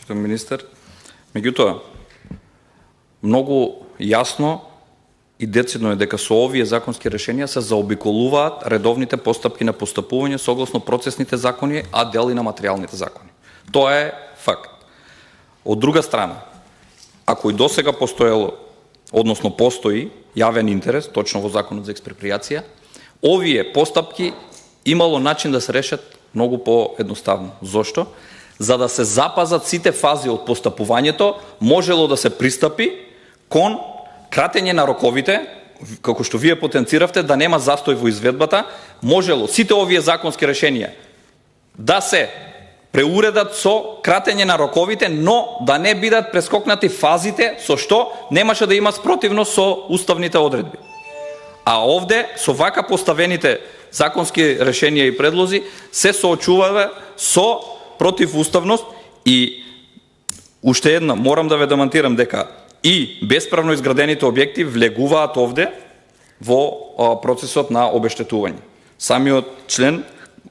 господин министър. Меѓутоа, многу јасно и децидно е дека со овие законски решенија се заобиколуваат редовните постапки на постапување согласно процесните закони, а дел и на материјалните закони. Тоа е факт. Од друга страна, ако и досега постоело, односно постои јавен интерес, точно во Законот за експроприација, овие постапки имало начин да се решат многу поедноставно. Зошто? За да се запазат сите фази од постапувањето, можело да се пристапи кон кратење на роковите, како што вие потенциравте, да нема застој во изведбата, можело сите овие законски решенија да се преуредат со кратење на роковите, но да не бидат прескокнати фазите, со што немаше да има спротивност со уставните одредби. А овде, со вака поставените законски решенија и предлози, се соочуваме со противуставност и уште една, морам да ве демантирам дека и бесправно изградените објекти влегуваат овде во процесот на обештетување. Самиот член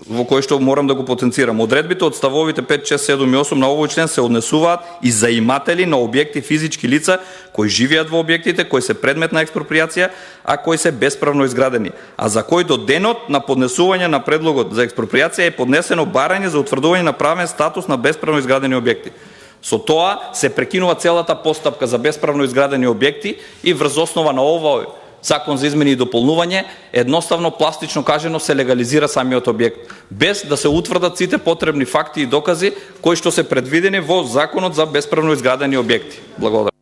во кој што морам да го потенцирам. Одредбите од ставовите 5, 6, 7 и 8 на овој член се однесуваат и за иматели на објекти физички лица кои живеат во објектите, кои се предмет на експроприација, а кои се бесправно изградени, а за кои до денот на поднесување на предлогот за експроприација е поднесено барање за утврдување на правен статус на бесправно изградени објекти. Со тоа се прекинува целата постапка за бесправно изградени објекти и врз основа на овој закон за измени и дополнување, едноставно, пластично кажено, се легализира самиот објект, без да се утврдат сите потребни факти и докази кои што се предвидени во Законот за бесправно изградени објекти. Благодарам.